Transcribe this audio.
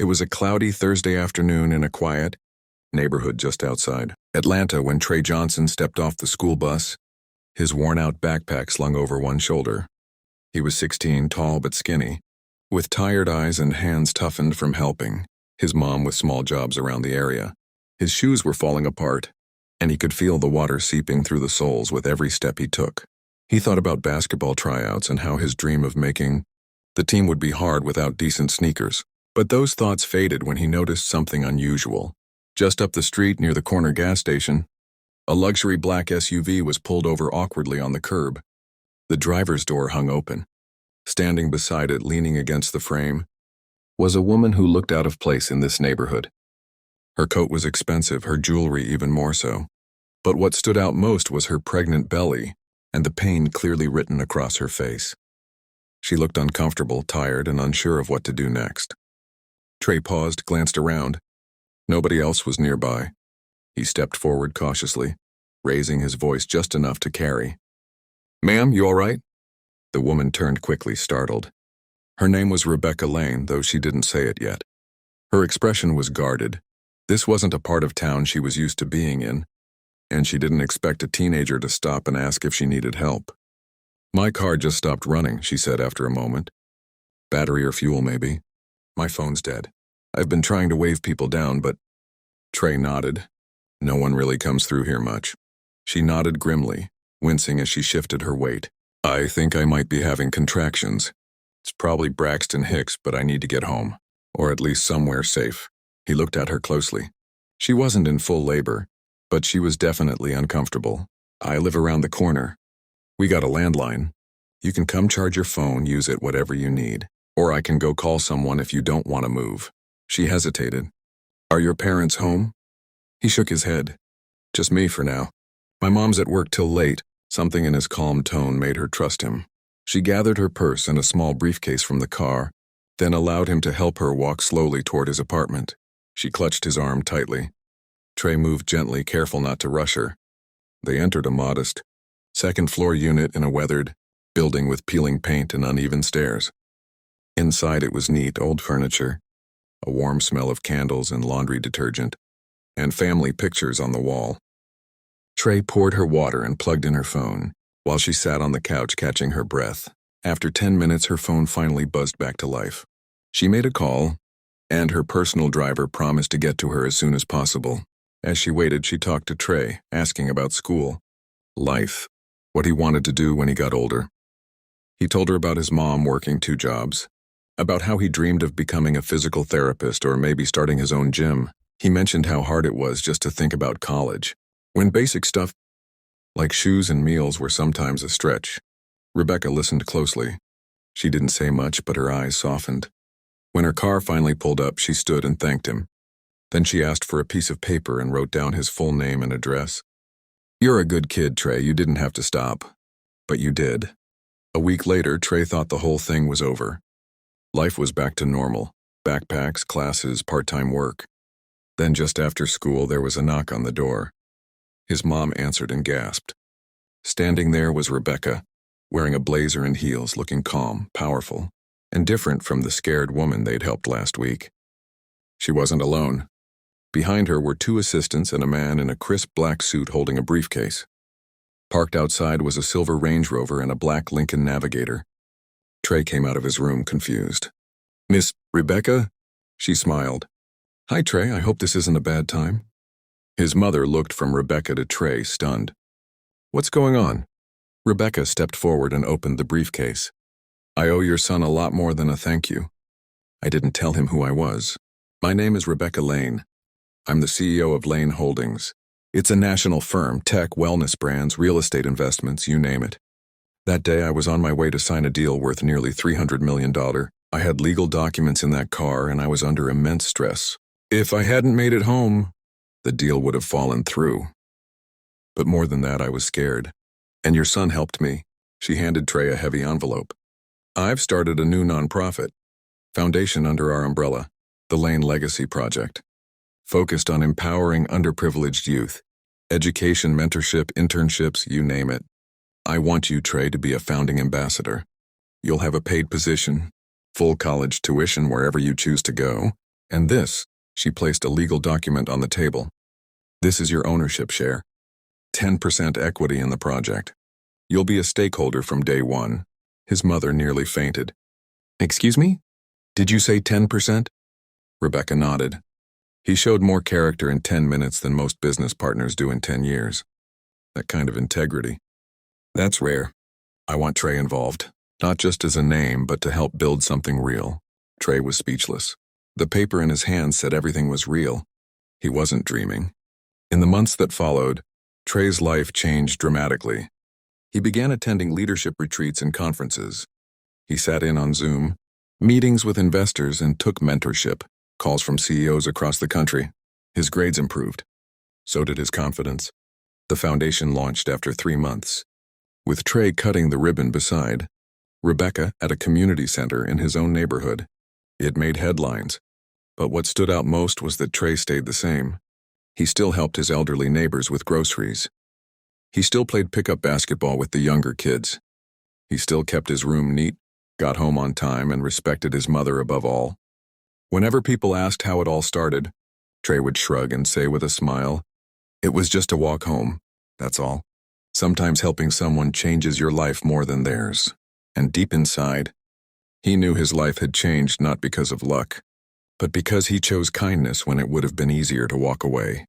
It was a cloudy Thursday afternoon in a quiet neighborhood just outside Atlanta when Trey Johnson stepped off the school bus, his worn-out backpack slung over one shoulder. He was 16, tall but skinny, with tired eyes and hands toughened from helping his mom with small jobs around the area. His shoes were falling apart, and he could feel the water seeping through the soles with every step he took. He thought about basketball tryouts and how his dream of making the team would be hard without decent sneakers. But those thoughts faded when he noticed something unusual. Just up the street near the corner gas station, a luxury black SUV was pulled over awkwardly on the curb. The driver's door hung open. Standing beside it, leaning against the frame, was a woman who looked out of place in this neighborhood. Her coat was expensive, her jewelry even more so. But what stood out most was her pregnant belly and the pain clearly written across her face. She looked uncomfortable, tired, and unsure of what to do next. Trey paused, glanced around. Nobody else was nearby. He stepped forward cautiously, raising his voice just enough to carry. "Ma'am, you all right?" The woman turned quickly, startled. Her name was Rebecca Lane, though she didn't say it yet. Her expression was guarded. This wasn't a part of town she was used to being in, and she didn't expect a teenager to stop and ask if she needed help. "My car just stopped running," she said after a moment. "Battery or fuel, maybe. My phone's dead. I've been trying to wave people down, but..." Trey nodded. "No one really comes through here much." She nodded grimly, wincing as she shifted her weight. "I think I might be having contractions. It's probably Braxton Hicks, but I need to get home. Or at least somewhere safe." He looked at her closely. She wasn't in full labor, but she was definitely uncomfortable. "I live around the corner. We got a landline. You can come charge your phone, use it whatever you need. Or I can go call someone if you don't want to move." She hesitated. "Are your parents home?" He shook his head. "Just me for now. My mom's at work till late." Something in his calm tone made her trust him. She gathered her purse and a small briefcase from the car, then allowed him to help her walk slowly toward his apartment. She clutched his arm tightly. Trey moved gently, careful not to rush her. They entered a modest, second-floor unit in a weathered building with peeling paint and uneven stairs. Inside it was neat, old furniture, a warm smell of candles and laundry detergent, and family pictures on the wall. Trey poured her water and plugged in her phone, while she sat on the couch catching her breath. After 10 minutes, her phone finally buzzed back to life. She made a call, and her personal driver promised to get to her as soon as possible. As she waited, she talked to Trey, asking about school, life, what he wanted to do when he got older. He told her about his mom working 2 jobs, about how he dreamed of becoming a physical therapist or maybe starting his own gym. He mentioned how hard it was just to think about college, when basic stuff like shoes and meals were sometimes a stretch. Rebecca listened closely. She didn't say much, but her eyes softened. When her car finally pulled up, she stood and thanked him. Then she asked for a piece of paper and wrote down his full name and address. "You're a good kid, Trey. You didn't have to stop. But you did." A week later, Trey thought the whole thing was over. Life was back to normal. Backpacks, classes, part-time work. Then just after school, there was a knock on the door. His mom answered and gasped. Standing there was Rebecca, wearing a blazer and heels, looking calm, powerful, and different from the scared woman they'd helped last week. She wasn't alone. Behind her were 2 assistants and a man in a crisp black suit holding a briefcase. Parked outside was a silver Range Rover and a black Lincoln Navigator. Trey came out of his room confused. "Miss Rebecca?" She smiled. "Hi, Trey. I hope this isn't a bad time." His mother looked from Rebecca to Trey, stunned. "What's going on?" Rebecca stepped forward and opened the briefcase. "I owe your son a lot more than a thank you. I didn't tell him who I was. My name is Rebecca Lane. I'm the CEO of Lane Holdings. It's a national firm, tech, wellness brands, real estate investments, you name it. That day I was on my way to sign a deal worth nearly $300 million. I had legal documents in that car and I was under immense stress. If I hadn't made it home, the deal would have fallen through. But more than that, I was scared. And your son helped me." She handed Trey a heavy envelope. "I've started a new nonprofit foundation under our umbrella, the Lane Legacy Project, focused on empowering underprivileged youth, education, mentorship, internships, you name it. I want you, Trey, to be a founding ambassador. You'll have a paid position, full college tuition wherever you choose to go, And this, she placed a legal document on the table. This is your ownership share. 10% equity in the project. You'll be a stakeholder from day one. His mother nearly fainted. Excuse me? Did you say 10%? Rebecca nodded. He showed more character in 10 minutes than most business partners do in 10 years. That kind of integrity. That's rare. I want Trey involved, not just as a name, but to help build something real. Trey was speechless. The paper in his hand said everything was real. He wasn't dreaming. In the months that followed, Trey's life changed dramatically. He began attending leadership retreats and conferences. He sat in on Zoom, meetings with investors, and took mentorship, calls from CEOs across the country. His grades improved. So did his confidence. The foundation launched after 3 months. With Trey cutting the ribbon beside Rebecca at a community center in his own neighborhood. It made headlines. But what stood out most was that Trey stayed the same. He still helped his elderly neighbors with groceries. He still played pickup basketball with the younger kids. He still kept his room neat, got home on time, and respected his mother above all. Whenever people asked how it all started, Trey would shrug and say with a smile, "It was just a walk home, that's all." Sometimes helping someone changes your life more than theirs. And deep inside, he knew his life had changed not because of luck, but because he chose kindness when it would have been easier to walk away.